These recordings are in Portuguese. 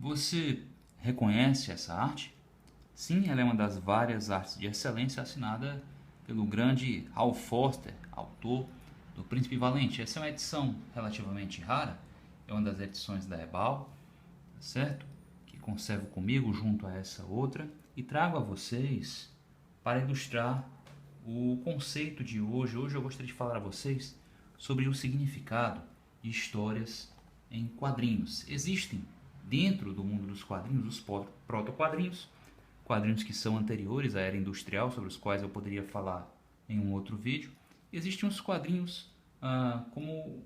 Você reconhece essa arte? Sim, ela é uma das várias artes de excelência assinada pelo grande Hal Foster, autor do Príncipe Valente. Essa é uma edição relativamente rara, é uma das edições da Ebal, tá certo? Que conservo comigo junto a essa outra e trago a vocês para ilustrar o conceito de hoje. Hoje eu gostaria de falar a vocês sobre o significado de histórias em quadrinhos. Existem dentro do mundo dos quadrinhos os proto-quadrinhos, quadrinhos que são anteriores à era industrial, sobre os quais eu poderia falar em um outro vídeo. Existem os quadrinhos como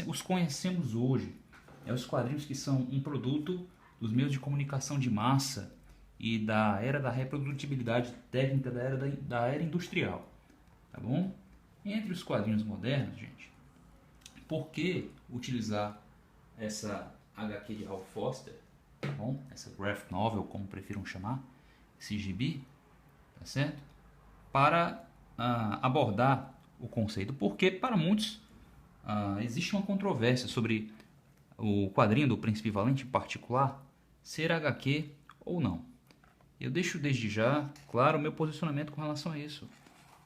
os conhecemos hoje. Os quadrinhos que são um produto dos meios de comunicação de massa e da era da reprodutibilidade técnica da era industrial, tá bom? Entre os quadrinhos modernos, gente, por que utilizar essa HQ de Hal Foster, tá bom? Essa graphic novel, como prefiram chamar, esse gibi, tá certo? Para abordar o conceito, porque para muitos existe uma controvérsia sobre o quadrinho do Príncipe Valente em particular ser HQ ou não. Eu deixo desde já claro o meu posicionamento com relação a isso.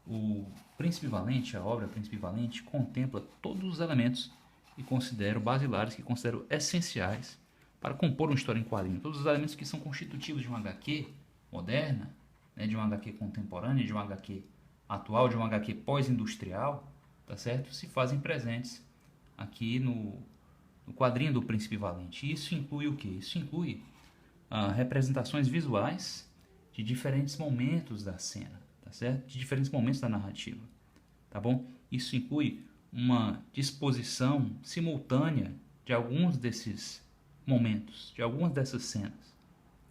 O Príncipe Valente, a obra Príncipe Valente, contempla todos os elementos que considero basilares, que considero essenciais para compor uma história em quadrinho. Todos os elementos que são constitutivos de uma HQ moderna, né, de uma HQ contemporânea, de uma HQ atual, de uma HQ pós-industrial, tá certo? Se fazem presentes aqui no quadrinho do Príncipe Valente. Isso inclui o quê? Isso inclui representações visuais de diferentes momentos da cena, tá certo? De diferentes momentos da narrativa, tá bom? Isso inclui uma disposição simultânea de alguns desses momentos, de algumas dessas cenas,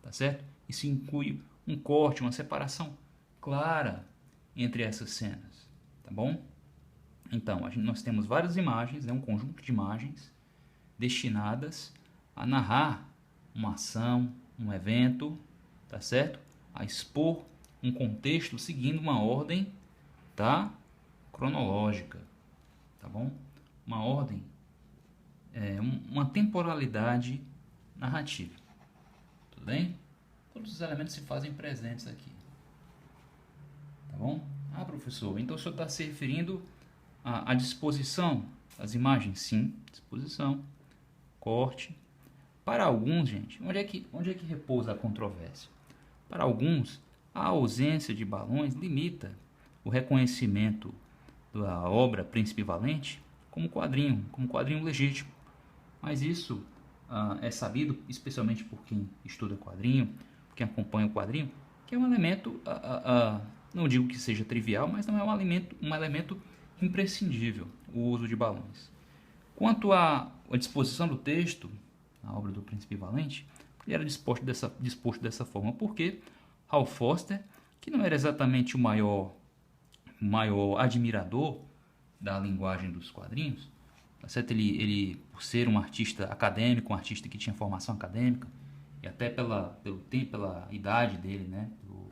tá certo? Isso inclui um corte, uma separação clara entre essas cenas, tá bom? Então, nós temos várias imagens, um conjunto de imagens destinadas a narrar uma ação, um evento, tá certo? A expor um contexto seguindo uma ordem, tá? Cronológica, tá bom? Uma ordem, uma temporalidade narrativa, tudo bem? Todos os elementos se fazem presentes aqui, tá bom? Professor, então o senhor está se referindo à disposição das imagens? Sim, disposição, corte. Para alguns, gente, onde é que repousa a controvérsia? Para alguns, a ausência de balões limita o reconhecimento da obra Príncipe Valente como quadrinho legítimo. Mas isso é sabido, especialmente por quem estuda quadrinho, por quem acompanha o quadrinho, que é um elemento, não digo que seja trivial, mas não é um elemento imprescindível, o uso de balões. Quanto à disposição do texto, na obra do Príncipe Valente, ele era disposto dessa forma, porque Hal Foster, que não era exatamente o maior admirador da linguagem dos quadrinhos, tá certo? Ele, por ser um artista acadêmico, um artista que tinha formação acadêmica, e até pela idade dele, né?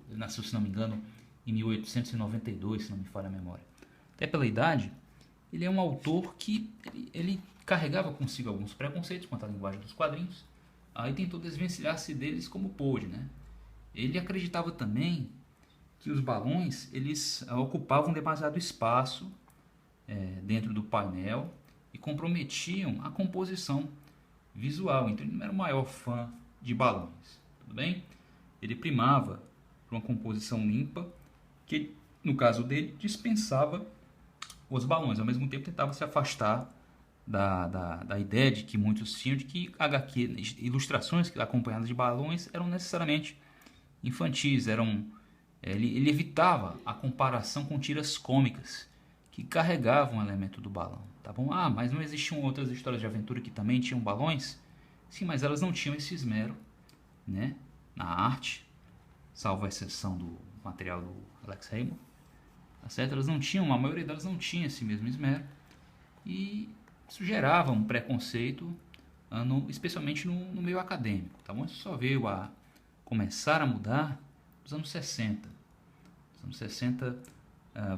Ele nasceu, se não me engano, em 1892, se não me falha a memória. Até pela idade, ele é um autor que ele carregava consigo alguns preconceitos quanto à linguagem dos quadrinhos, e tentou desvencilhar-se deles como pôde, né? Ele acreditava também que os balões eles ocupavam demasiado espaço dentro do painel e comprometiam a composição visual. Então ele não era o maior fã de balões, tudo bem? Ele primava por uma composição limpa, que no caso dele dispensava os balões, ao mesmo tempo tentava se afastar da ideia de que muitos tinham de que HQ, ilustrações acompanhadas de balões eram necessariamente infantis, ele evitava a comparação com tiras cômicas que carregavam o elemento do balão, tá bom? Mas não existiam outras histórias de aventura que também tinham balões? Sim, mas elas não tinham esse esmero, né, na arte, salvo a exceção do material do Alex Raymond, tá certo? A maioria delas não tinha esse mesmo esmero, e isso gerava um preconceito, especialmente no meio acadêmico, tá bom? Isso só veio a começar a mudar nos anos 60. Nos anos 60,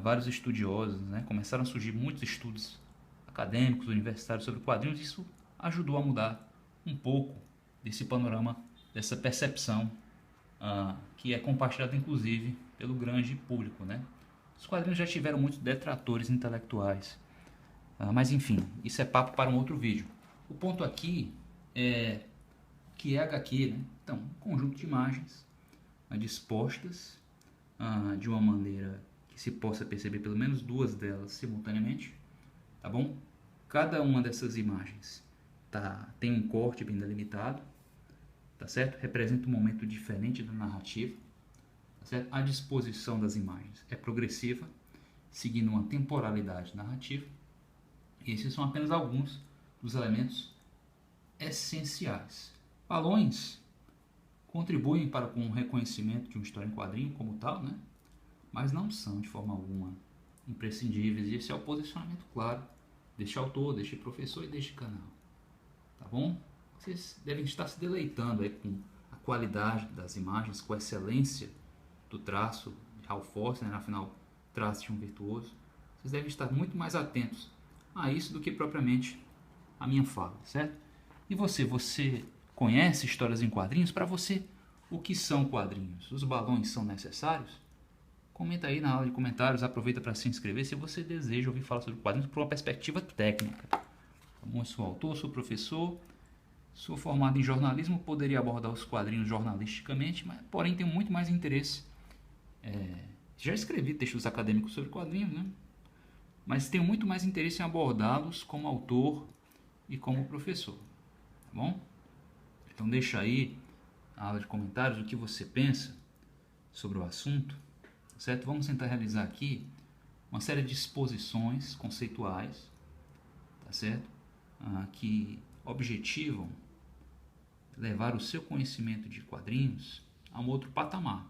vários estudiosos, né, começaram a surgir muitos estudos acadêmicos, universitários sobre quadrinhos, e isso ajudou a mudar um pouco desse panorama, dessa percepção que é compartilhada inclusive pelo grande público, né? Os quadrinhos já tiveram muitos detratores intelectuais, mas enfim, isso é papo para um outro vídeo. O ponto aqui é que é HQ, né? Então, um conjunto de imagens dispostas de uma maneira que se possa perceber pelo menos duas delas simultaneamente, tá bom? Cada uma dessas imagens tem um corte bem delimitado, tá certo? Representa um momento diferente da narrativa, tá certo? A disposição das imagens é progressiva, seguindo uma temporalidade narrativa. E esses são apenas alguns dos elementos essenciais. Balões contribuem com o reconhecimento de uma história em quadrinho como tal, né? Mas não são de forma alguma imprescindíveis. E esse é o posicionamento claro deste autor, deste professor e deste canal, tá bom? Vocês devem estar se deleitando aí com a qualidade das imagens, com a excelência do traço de Hal Foster, né? Afinal, traço de um virtuoso. Vocês devem estar muito mais atentos a isso do que propriamente a minha fala, certo? E você conhece histórias em quadrinhos? Para você, o que são quadrinhos? Os balões são necessários? Comenta aí na aula de comentários, aproveita para se inscrever se você deseja ouvir falar sobre quadrinhos por uma perspectiva técnica. Eu sou autor, sou professor, sou formado em jornalismo, poderia abordar os quadrinhos jornalisticamente, mas porém tenho muito mais interesse. Já escrevi textos acadêmicos sobre quadrinhos, né? Mas tenho muito mais interesse em abordá-los como autor e como professor, tá bom? Então deixa aí na aula de comentários o que você pensa sobre o assunto, certo? Vamos tentar realizar aqui uma série de exposições conceituais, tá certo? Que objetivam levar o seu conhecimento de quadrinhos a um outro patamar.